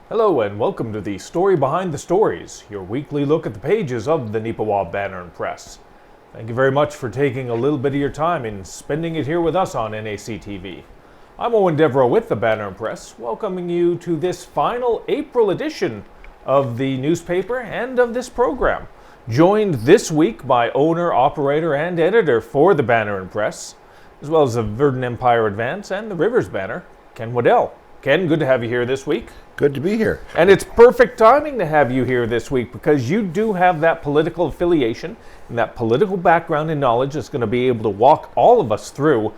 Hello and welcome to the Story Behind the Stories, your weekly look at the pages of the Neepawa Banner Press. Thank you very much for taking a little bit of your time and spending it here with us on NAC TV. I'm Eoin Devereux with the Banner Press, welcoming you to this final April edition of the newspaper and of this program. Joined this week by owner, operator, and editor for the Banner Press, as well as the Verdun Empire Advance and the Rivers Banner, Ken Waddell. Ken, good to have you here this week. Good to be here. And it's perfect timing to have you here this week because you do have that political affiliation and that political background and knowledge that's going to be able to walk all of us through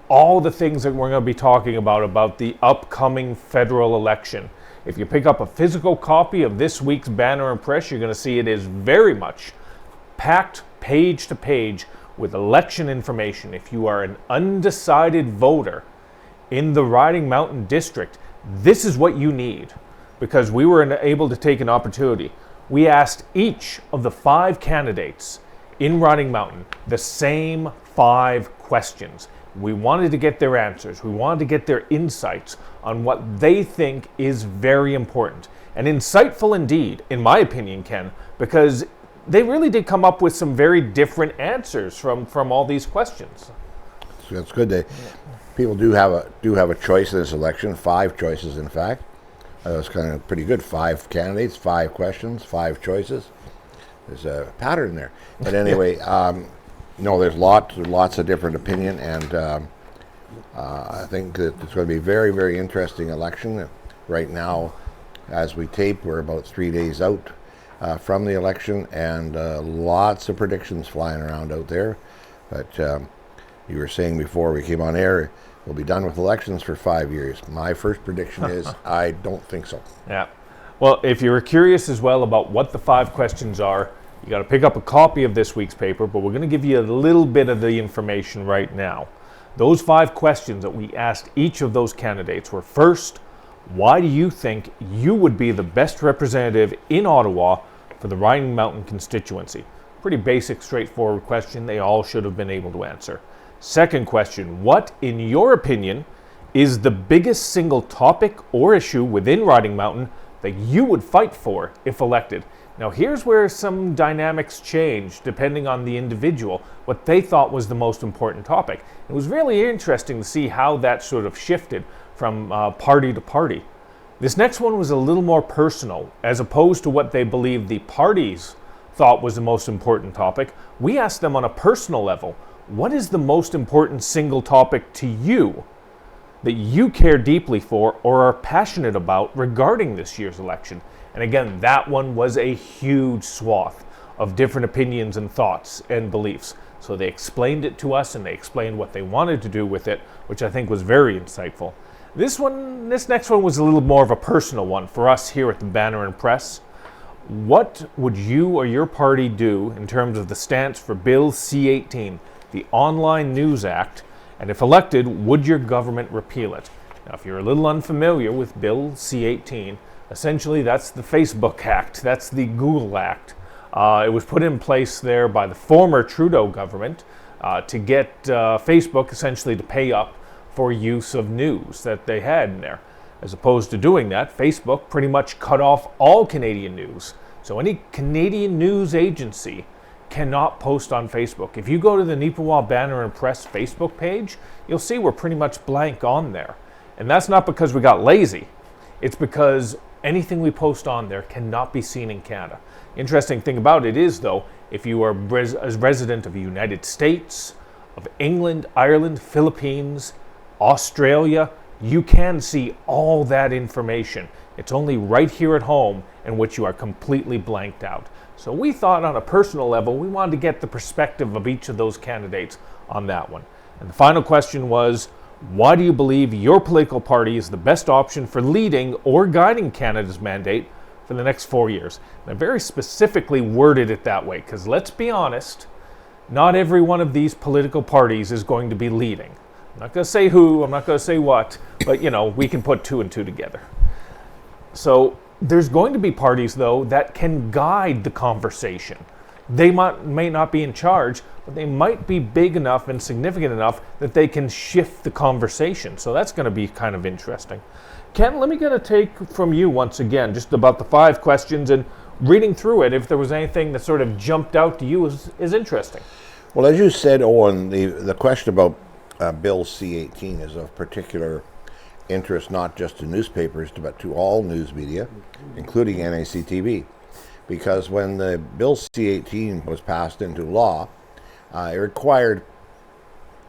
all the things that we're going to be talking about the upcoming federal election. If you pick up a physical copy of this week's Banner and Press, you're going to see it is very much packed page to page with election information. If you are an undecided voter in the Riding Mountain District, this is what you need, because we were able to take an opportunity. We asked each of the 5 candidates in Riding Mountain the same 5 questions. We wanted to get their answers. We wanted to get their insights on what they think is very important. And insightful indeed, in my opinion, Ken, because they really did come up with some very different answers from all these questions. That's good. People do have a choice in this election, 5 choices in fact. That's kind of pretty good. 5 candidates, 5 questions, 5 choices. There's a pattern there. But anyway, there's lots of different opinion, and I think that it's going to be a very, very interesting election. Right now, as we tape, we're about 3 days out from the election, and lots of predictions flying around out there. But you were saying before we came on air, we'll be done with elections for 5 years. My first prediction is I don't think so. Yeah. Well, if you were curious as well about what the 5 questions are, you got to pick up a copy of this week's paper, but we're going to give you a little bit of the information right now. Those 5 questions that we asked each of those candidates were: first, why do you think you would be the best representative in Ottawa for the Riding Mountain constituency? Pretty basic, straightforward question they all should have been able to answer. Second question, what, in your opinion, is the biggest single topic or issue within Riding Mountain that you would fight for if elected? Now, here's where some dynamics change depending on the individual, what they thought was the most important topic. It was really interesting to see how that sort of shifted from party to party. This next one was a little more personal, as opposed to what they believed the parties thought was the most important topic. We asked them on a personal level, what is the most important single topic to you that you care deeply for or are passionate about regarding this year's election? And again, that one was a huge swath of different opinions and thoughts and beliefs. So they explained it to us and they explained what they wanted to do with it, which I think was very insightful. This next one was a little more of a personal one for us here at the Banner and Press. What would you or your party do in terms of the stance for Bill C-18, the Online News Act, and if elected, would your government repeal it? Now, if you're a little unfamiliar with Bill C-18, essentially that's the Facebook Act, that's the Google Act. It was put in place there by the former Trudeau government to get Facebook essentially to pay up for use of news that they had in there. As opposed to doing that, Facebook pretty much cut off all Canadian news. So any Canadian news agency cannot post on Facebook. If you go to the Neepawa Banner and Press Facebook page, you'll see we're pretty much blank on there. And that's not because we got lazy. It's because anything we post on there cannot be seen in Canada. Interesting thing about it is, though, if you are a resident of the United States, of England, Ireland, Philippines, Australia, you can see all that information. It's only right here at home in which you are completely blanked out. So we thought on a personal level, we wanted to get the perspective of each of those candidates on that one. And the final question was, why do you believe your political party is the best option for leading or guiding Canada's mandate for the next 4 years? And I very specifically worded it that way, because let's be honest, not every one of these political parties is going to be leading. I'm not going to say who, I'm not going to say what, but we can put 2 and 2 together. So there's going to be parties, though, that can guide the conversation. They may not be in charge, but they might be big enough and significant enough that they can shift the conversation. So that's going to be kind of interesting. Ken, let me get a take from you once again, just about the 5 questions and reading through it, if there was anything that sort of jumped out to you as interesting. Well, as you said, Owen, the question about Bill C-18 is of particular interest not just to newspapers, but to all news media, including NACTV. Because when the Bill C-18 was passed into law, it required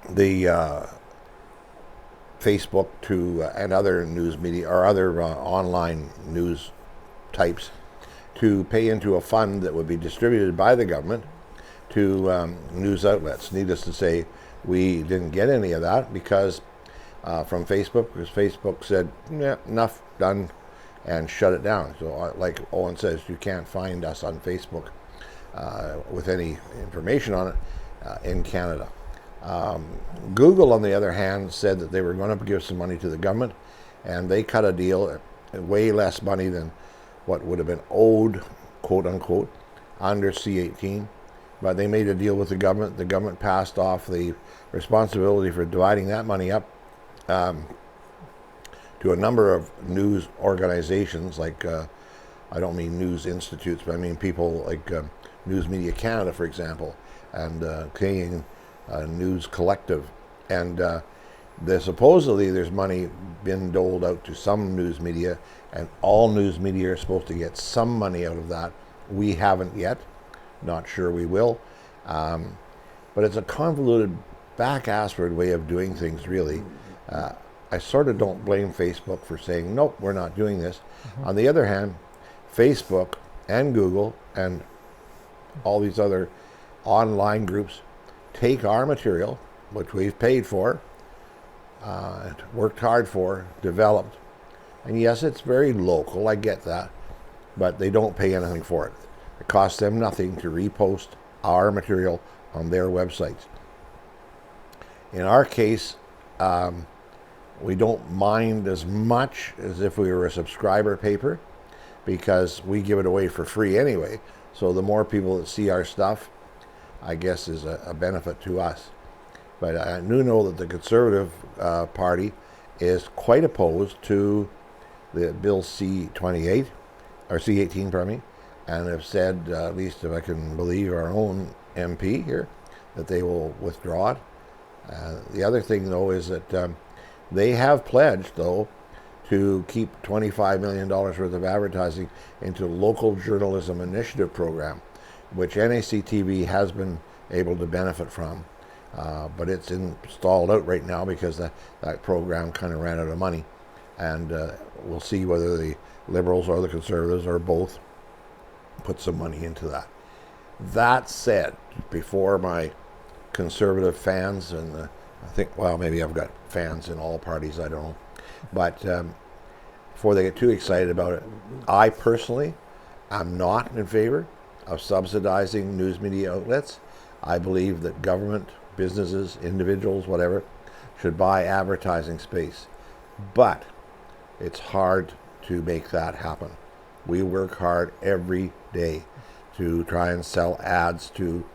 the Facebook to and other news media or other online news types to pay into a fund that would be distributed by the government to news outlets. Needless to say, we didn't get any of that because from Facebook, because Facebook said, yeah, enough, done, and shut it down. So like Owen says, you can't find us on Facebook with any information on it in Canada. Google, on the other hand, said that they were going to give some money to the government, and they cut a deal at way less money than what would have been owed, quote unquote, under C-18. But they made a deal with the government. The government passed off the responsibility for dividing that money up to a number of news organizations, like, I don't mean news institutes, but I mean people like News Media Canada, for example, and Canadian News Collective. And supposedly there's money been doled out to some news media, and all news media are supposed to get some money out of that. We haven't yet. Not sure we will. But it's a convoluted, back-assward way of doing things, really. I sort of don't blame Facebook for saying, nope, we're not doing this. Mm-hmm. On the other hand, Facebook and Google and all these other online groups take our material, which we've paid for, worked hard for, developed. And yes, it's very local, I get that, but they don't pay anything for it. It costs them nothing to repost our material on their websites. In our case, we don't mind as much as if we were a subscriber paper, because we give it away for free anyway. So the more people that see our stuff, I guess, is a benefit to us. But I do know that the Conservative Party is quite opposed to the Bill C-28, or C-18, pardon me, and have said, at least if I can believe our own MP here, that they will withdraw it. The other thing, though, is that they have pledged, though, to keep $25 million worth of advertising into local journalism initiative program, which NACTV has been able to benefit from. But it's stalled out right now because that program kind of ran out of money. And we'll see whether the Liberals or the Conservatives or both put some money into that. That said, before my Conservative fans, and I think, well, maybe I've got fans in all parties, I don't know, but before they get too excited about it, I personally am not in favor of subsidizing news media outlets. I believe that government, businesses, individuals, whatever, should buy advertising space. But it's hard to make that happen. We work hard every day to try and sell ads to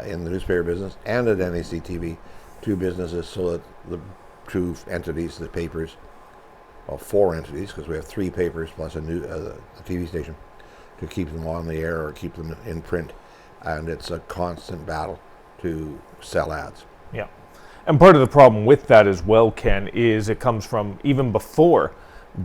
in the newspaper business and at NACTV to businesses, so that the two entities, the papers, well, 4 entities, because we have 3 papers plus a TV station, to keep them on the air or keep them in print. And it's a constant battle to sell ads. Yeah. And part of the problem with that as well, Ken, is it comes from even before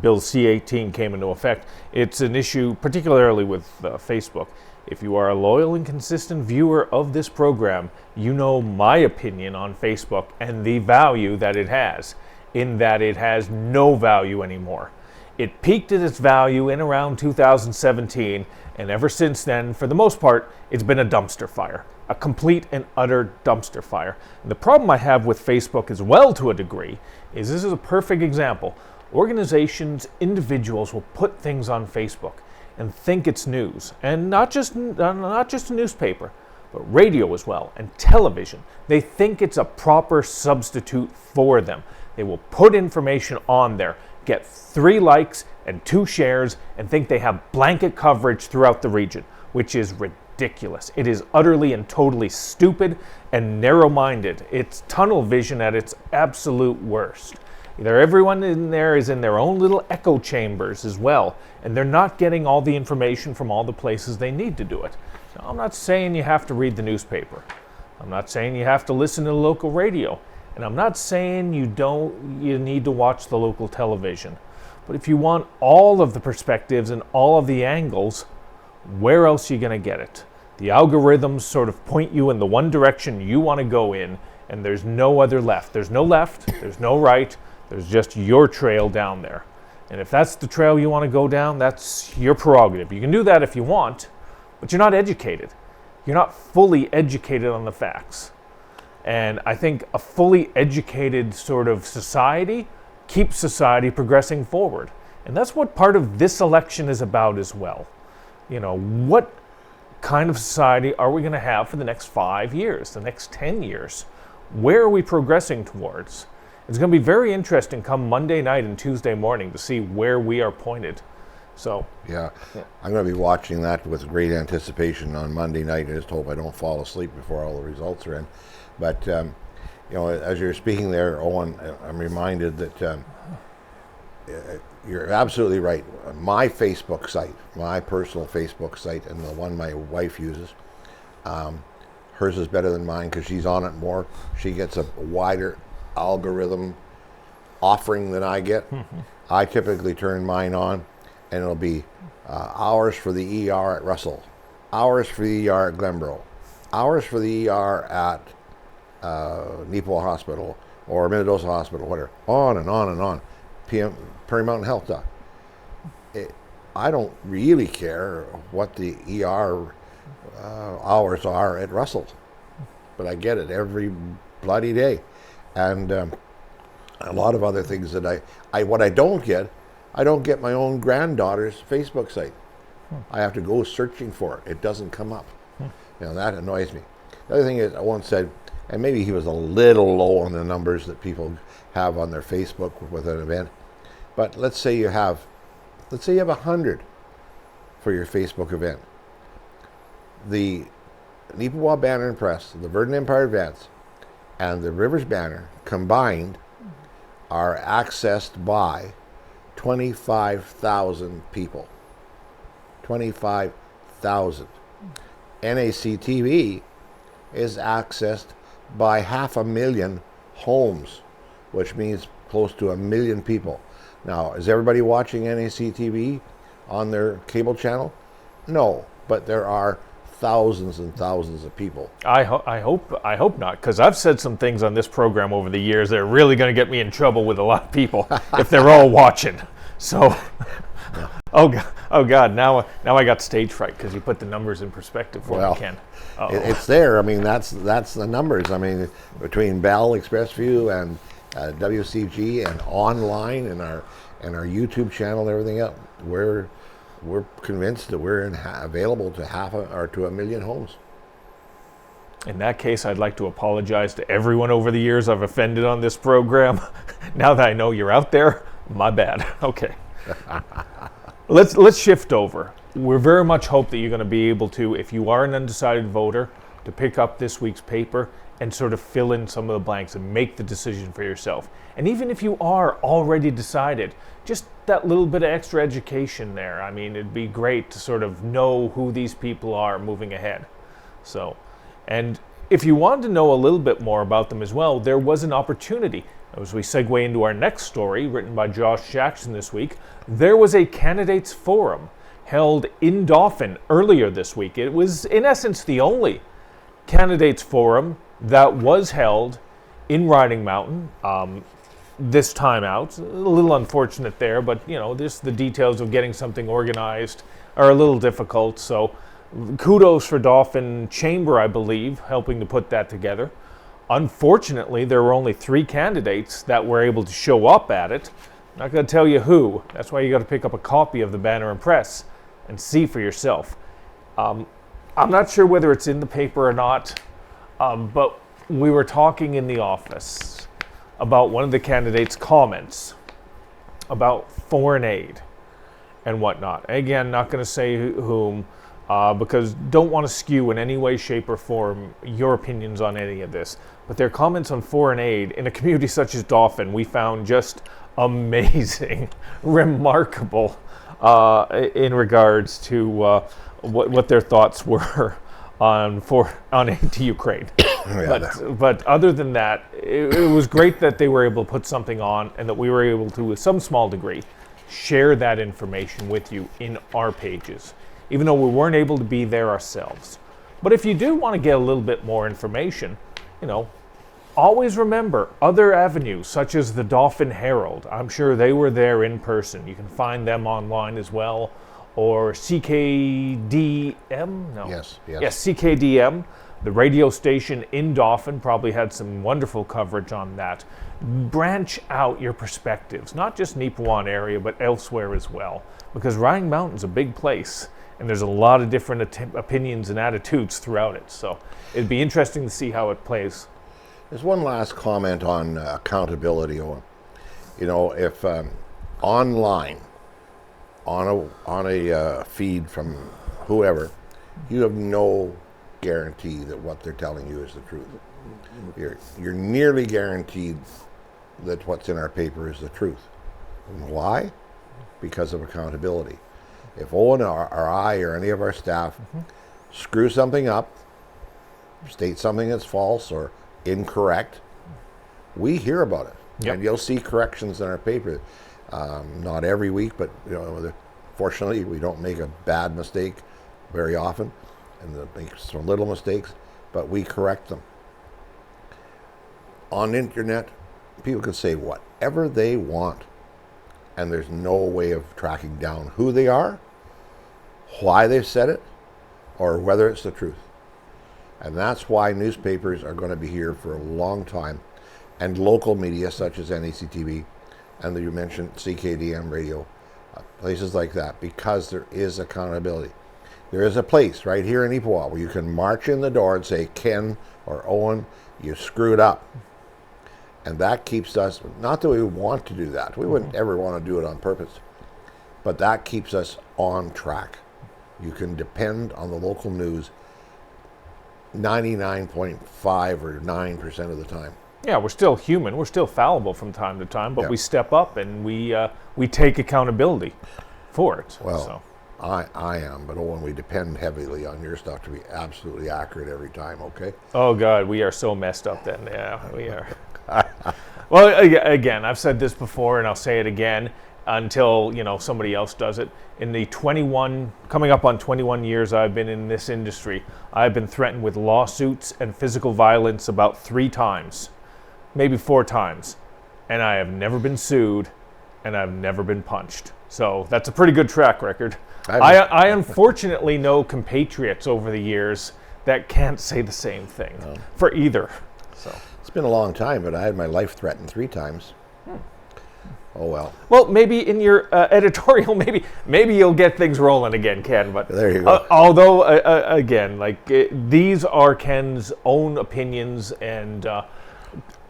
Bill C-18 came into effect. It's an issue particularly with Facebook. If you are a loyal and consistent viewer of this program, you know my opinion on Facebook and the value that it has, in that it has no value anymore. It peaked at its value in around 2017, and ever since then, for the most part, it's been a dumpster fire. A complete and utter dumpster fire. And the problem I have with Facebook as well, to a degree, is this is a perfect example. Organizations, individuals will put things on Facebook and think it's news, and not just a newspaper, but radio as well, and television. They think it's a proper substitute for them. They will put information on there, get 3 likes and 2 shares, and think they have blanket coverage throughout the region, which is ridiculous. It is utterly and totally stupid and narrow-minded. It's tunnel vision at its absolute worst. Everyone in there is in their own little echo chambers as well, and they're not getting all the information from all the places they need to do it. Now, I'm not saying you have to read the newspaper. I'm not saying you have to listen to the local radio. And I'm not saying you need to watch the local television. But if you want all of the perspectives and all of the angles, where else are you going to get it? The algorithms sort of point you in the one direction you want to go in, and there's no other left. There's no left, there's no right, there's just your trail down there. And if that's the trail you want to go down, that's your prerogative. You can do that if you want, but you're not educated. You're not fully educated on the facts. And I think a fully educated sort of society keeps society progressing forward. And that's what part of this election is about as well. What kind of society are we going to have for the next 5 years, the next 10 years? Where are we progressing towards? It's going to be very interesting come Monday night and Tuesday morning to see where we are pointed. So yeah, I'm going to be watching that with great anticipation on Monday night. I just hope I don't fall asleep before all the results are in. But as you're speaking there, Owen, I'm reminded that you're absolutely right. My Facebook site, my personal Facebook site, and the one my wife uses, hers is better than mine because she's on it more. She gets a wider algorithm offering than I get. I typically turn mine on, and it'll be hours for the ER at Russell, hours for the ER at Glenborough, hours for the ER at Neepawa Hospital or Minnedosa Hospital, whatever, on and on and on. Prairie Mountain Health Doc. I don't really care what the ER hours are at Russell, but I get it every bloody day. And a lot of other things that what I don't get my own granddaughter's Facebook site. I have to go searching for it. It doesn't come up. That annoys me. The other thing is, I once said, and maybe he was a little low on the numbers that people have on their Facebook with an event, but let's say you have 100 for your Facebook event. The Neepawa Banner Press, the Verdant Empire Advance, and the Rivers Banner combined are accessed by 25,000 people. 25,000. NAC TV is accessed by 500,000 homes, which means close to 1 million people. Now, is everybody watching NAC TV on their cable channel? No, but there are thousands and thousands of people. I hope not, because I've said some things on this program over the years that are really going to get me in trouble with a lot of people if they're all watching. So, oh God, now I got stage fright because you put the numbers in perspective for me, Ken. It's there. I mean, that's the numbers. I mean, between Bell, Expressview, and WCG, and online, and our YouTube channel and everything else, we're convinced that we're available to 1 million homes. In that case, I'd like to apologize to everyone over the years I've offended on this program. Now that I know you're out there, my bad. Okay. Let's shift over. We very much hope that you're going to be able to, if you are an undecided voter, to pick up this week's paper and sort of fill in some of the blanks and make the decision for yourself. And even if you are already decided, just that little bit of extra education there. I mean, it'd be great to sort of know who these people are moving ahead. So, and if you wanted to know a little bit more about them as well, there was an opportunity. As we segue into our next story, written by Josh Jackson this week, there was a candidates forum held in Dauphin earlier this week. It was, in essence, the only candidates forum that was held in Riding Mountain this time out. A little unfortunate there, but just the details of getting something organized are a little difficult. So kudos for Dauphin Chamber, I believe, helping to put that together. Unfortunately, there were only 3 candidates that were able to show up at it. I'm not going to tell you who. That's why you got to pick up a copy of the Banner and Press and see for yourself. I'm not sure whether it's in the paper or not, but we were talking in the office about one of the candidates' comments about foreign aid and whatnot. Again, not going to say whom, because don't want to skew in any way, shape, or form your opinions on any of this. But their comments on foreign aid in a community such as Dauphin, we found just amazing, remarkable in regards to what their thoughts were on aid to Ukraine. But other than that, it was great that they were able to put something on, and that we were able to, with some small degree, share that information with you in our pages, even though we weren't able to be there ourselves. But if you do want to get a little bit more information, always remember other avenues, such as the Dauphin Herald. I'm sure they were there in person. You can find them online as well. Or CKDM? No. Yes. Yes, CKDM. The radio station in Dauphin probably had some wonderful coverage on that. Branch out your perspectives, not just Neepawa area, but elsewhere as well. Because Riding Mountain's a big place, and there's a lot of different opinions and attitudes throughout it. So it'd be interesting to see how it plays. There's one last comment on accountability, Owen. If online, on a feed from whoever, you have no guarantee that what they're telling you is the truth. You're nearly guaranteed that what's in our paper is the truth. And why? Because of accountability. If Owen or I or any of our staff screw something up, state something that's false or incorrect, we hear about it. Yep. And you'll see corrections in our paper. Not every week, but fortunately we don't make a bad mistake very often, and make some little mistakes, but we correct them. On the internet, people can say whatever they want, and there's no way of tracking down who they are, why they've said it, or whether it's the truth. And that's why newspapers are going to be here for a long time, and local media such as NACTV, and you mentioned CKDM radio, places like that, because there is accountability. There is a place right here in Neepawa where you can march in the door and say, Ken or Owen, you screwed up. And that keeps us, not that we want to do that, we wouldn't ever want to do it on purpose, but that keeps us on track. You can depend on the local news 99.5 or 9% of the time. Yeah, we're still human. We're still fallible from time to time, but we step up and we take accountability for it. Well, so. I am, but Owen, we depend heavily on your stuff to be absolutely accurate every time, okay? Oh, God, we are so messed up then. Yeah, we are. Well, again, I've said this before, and I'll say it again until, somebody else does it. In the coming up on 21 years I've been in this industry, I've been threatened with lawsuits and physical violence about 3 times, maybe 4 times, and I have never been sued, and I've never been punched. So that's a pretty good track record. I unfortunately know compatriots over the years that can't say the same thing for either. So it's been a long time, but I had my life threatened 3 times. Oh well. Well, maybe in your editorial, maybe you'll get things rolling again, Ken. But there you go. Although again, these are Ken's own opinions and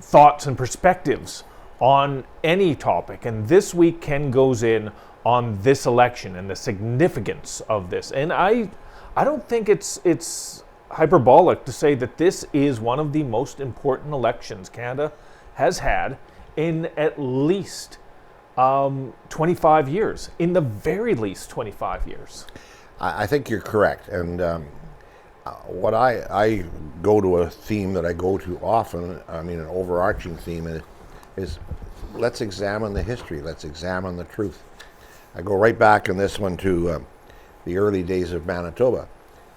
thoughts and perspectives on any topic, and this week Ken goes in on this election and the significance of this. And I don't think it's hyperbolic to say that this is one of the most important elections Canada has had in at least 25 years, in the very least 25 years. I think you're correct. And what I go to a theme that I go to often, an overarching theme is let's examine the history, let's examine the truth. I go right back in this one to the early days of Manitoba,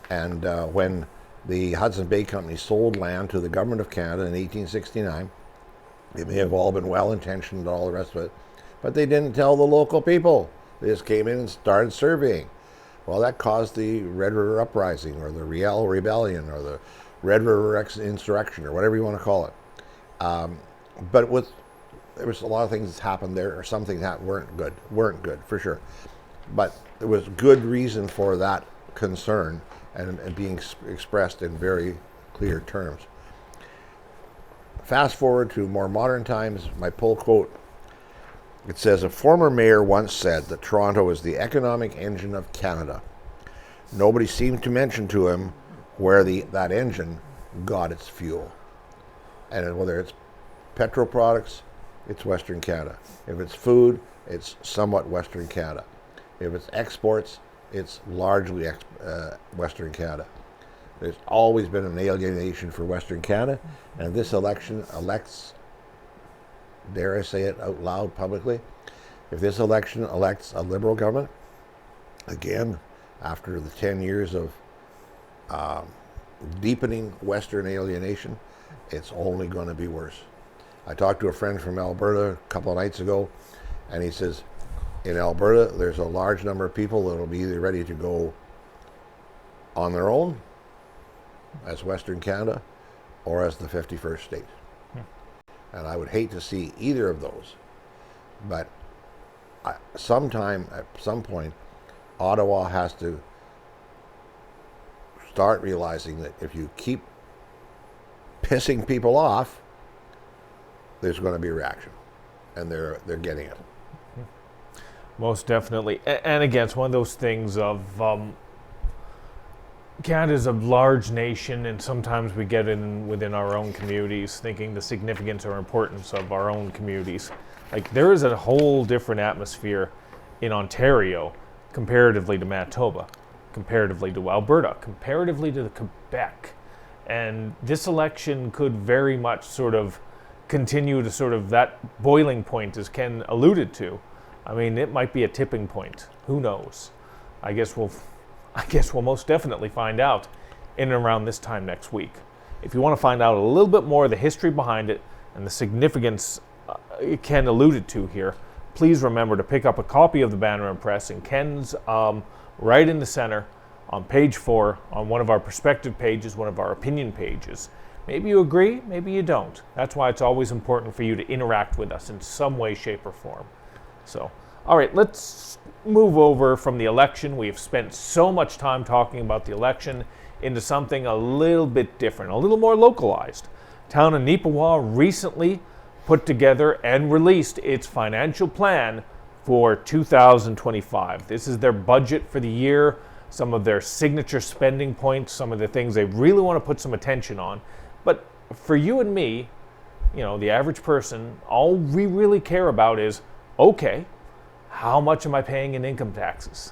and when the Hudson Bay Company sold land to the Government of Canada in 1869. They may have all been well-intentioned and all the rest of it, but they didn't tell the local people. They just came in and started surveying. Well, that caused the Red River Uprising, or the Riel Rebellion, or the Red River Insurrection, or whatever you want to call it. But there was a lot of things that happened there, or something that weren't good, for sure. But there was good reason for that concern and being expressed in very clear terms. Fast forward to more modern times, my pull quote, it says, a former mayor once said that Toronto is the economic engine of Canada. nobody seemed to mention to him where that engine got its fuel. And whether it's petrol products, it's Western Canada. If it's food, it's somewhat Western Canada. If it's exports, it's largely Western Canada. There's always been an alienation for Western Canada, and this election elects, dare I say it out loud publicly, if this election elects a Liberal government, again, after the 10 years of deepening Western alienation, it's only going to be worse. I talked to a friend from Alberta a couple of nights ago, and he says, in Alberta, there's a large number of people that will be either ready to go on their own as Western Canada or as the 51st state. And I would hate to see either of those. But at some point, Ottawa has to start realizing that if you keep pissing people off, there's going to be a reaction. And they're getting it. Most definitely. And again, it's one of those things of Canada's a large nation, and sometimes we get in within our own communities thinking the significance or importance of our own communities. Like, there is a whole different atmosphere in Ontario comparatively to Manitoba, comparatively to Alberta, comparatively to Quebec. And this election could very much sort of continue to sort of that boiling point, as Ken alluded to. I mean, it might be a tipping point. Who knows? I guess we'll most definitely find out in and around this time next week. If you want to find out a little bit more of the history behind it and the significance Ken alluded to here, please remember to pick up a copy of the Banner Press, and Ken's right in the center on page 4 on one of our perspective pages, one of our opinion pages. Maybe you agree, maybe you don't. That's why it's always important for you to interact with us in some way, shape, or form. So, all right, let's move over from the election. We have spent so much time talking about the election into something a little bit different, a little more localized. Town of Neepawa recently put together and released its financial plan for 2025. This is their budget for the year, some of their signature spending points, some of the things they really want to put some attention on. But for you and me, you know, the average person, all we really care about is, okay, how much am I paying in income taxes?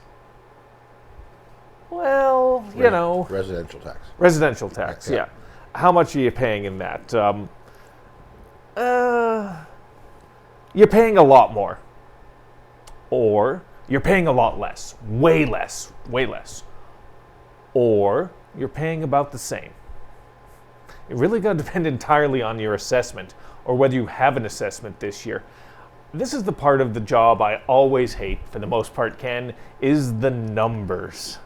Well, you know. Residential tax. Residential tax, yeah. How much are you paying in that? You're paying a lot more. Or you're paying a lot less. Way less. Way less. Or you're paying about the same. It really got to depend entirely on your assessment, or whether you have an assessment this year. This is the part of the job I always hate, for the most part, Ken, is the numbers.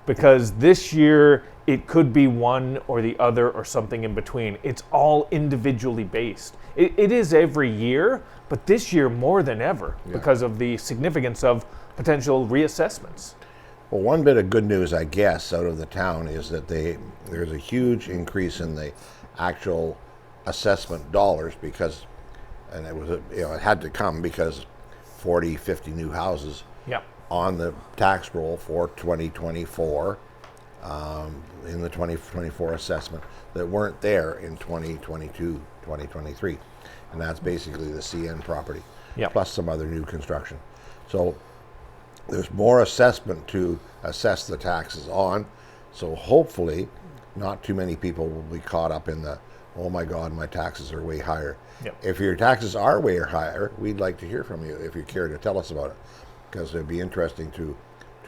Because this year, it could be one or the other or something in between. It's all individually based. It is every year, but this year more than ever, because of the significance of potential reassessments. Well, one bit of good news, I guess, out of the town is that there's a huge increase in the actual assessment dollars, because, and it was, it had to come because 40, 50 new houses on the tax roll for 2024 in the 2024 assessment that weren't there in 2022, 2023. And that's basically the CN property, plus some other new construction. So there's more assessment to assess the taxes on. So hopefully not too many people will be caught up in the, oh my God, my taxes are way higher. If your taxes are way higher, we'd like to hear from you if you care to tell us about it, because it'd be interesting to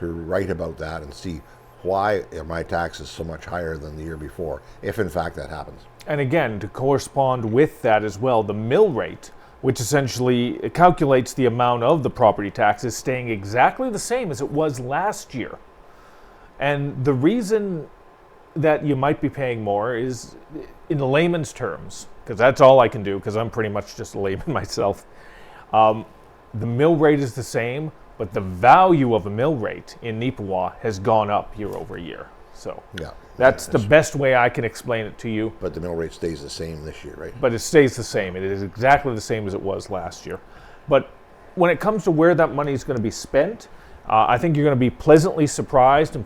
write about that and see why are my taxes so much higher than the year before, if in fact that happens. And again, to correspond with that as well, the mill rate, which essentially calculates the amount of the property taxes, staying exactly the same as it was last year. And the reason that you might be paying more is, in the layman's terms, because that's all I can do, because I'm pretty much just a layman myself, the mill rate is the same, but the value of a mill rate in Neepawa has gone up year over year. So that's the best way I can explain it to you. But the mill rate stays the same this year, right? But it stays the same. It is exactly the same as it was last year. But when it comes to where that money is going to be spent, I think you're going to be pleasantly surprised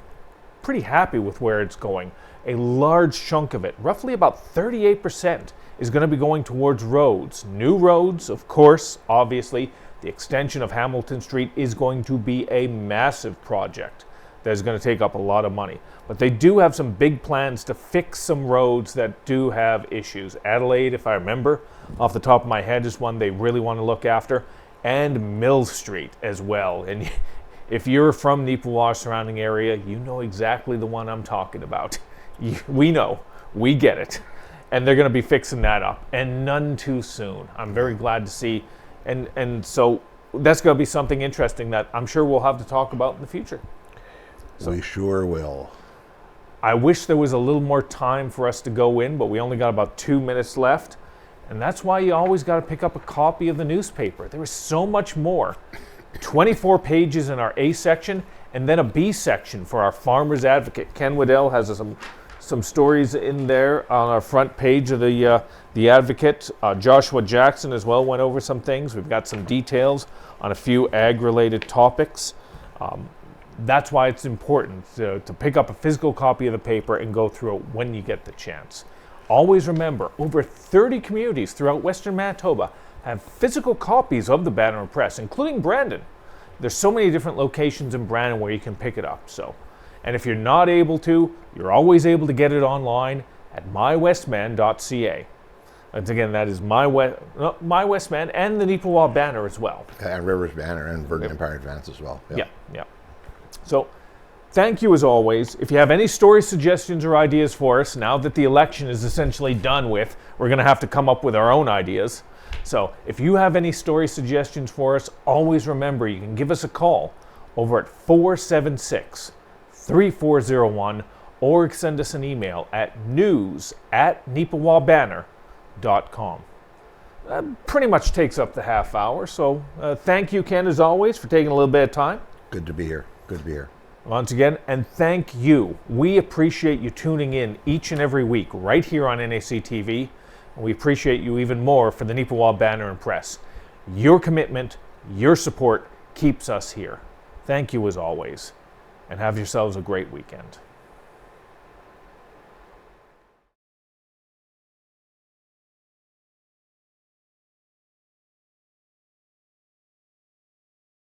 pretty happy with where it's going. A large chunk of it, roughly about 38%, is going to be going towards roads. New roads, of course, obviously. The extension of Hamilton Street is going to be a massive project that is going to take up a lot of money. But they do have some big plans to fix some roads that do have issues. Adelaide, if I remember off the top of my head, is one they really want to look after. And Mill Street as well. And if you're from Neepawa surrounding area, you know exactly the one I'm talking about. We know. We get it. And they're going to be fixing that up. And none too soon. I'm very glad to see. And so that's going to be something interesting that I'm sure we'll have to talk about in the future. So, we sure will. I wish there was a little more time for us to go in, but we only got about 2 minutes left. And that's why you always got to pick up a copy of the newspaper. There is so much more. 24 pages in our A section, and then a B section for our Farmer's Advocate. Ken Waddell has some stories in there on our front page of the Advocate. Joshua Jackson as well went over some things. We've got some details on a few ag-related topics. That's why it's important to pick up a physical copy of the paper and go through it when you get the chance. Always remember, over 30 communities throughout Western Manitoba have physical copies of the Banner Press, including Brandon. There's so many different locations in Brandon where you can pick it up. And if you're not able to, you're always able to get it online at mywestman.ca. And again, that is My Westman and the Neepawa Banner as well. And Rivers Banner and Verdant Empire Advance as well. Yeah. So, thank you as always. If you have any story suggestions or ideas for us, now that the election is essentially done with, we're going to have to come up with our own ideas. So, if you have any story suggestions for us, always remember you can give us a call over at 476-3401 or send us an email at news@neepawabanner.com. That pretty much takes up the half hour. So, thank you, Ken, as always, for taking a little bit of time. Good to be here. Good to be here. Once again, and thank you. We appreciate you tuning in each and every week right here on NAC TV. And we appreciate you even more for the Neepawa Banner and Press. Your commitment, your support keeps us here. Thank you as always, and have yourselves a great weekend.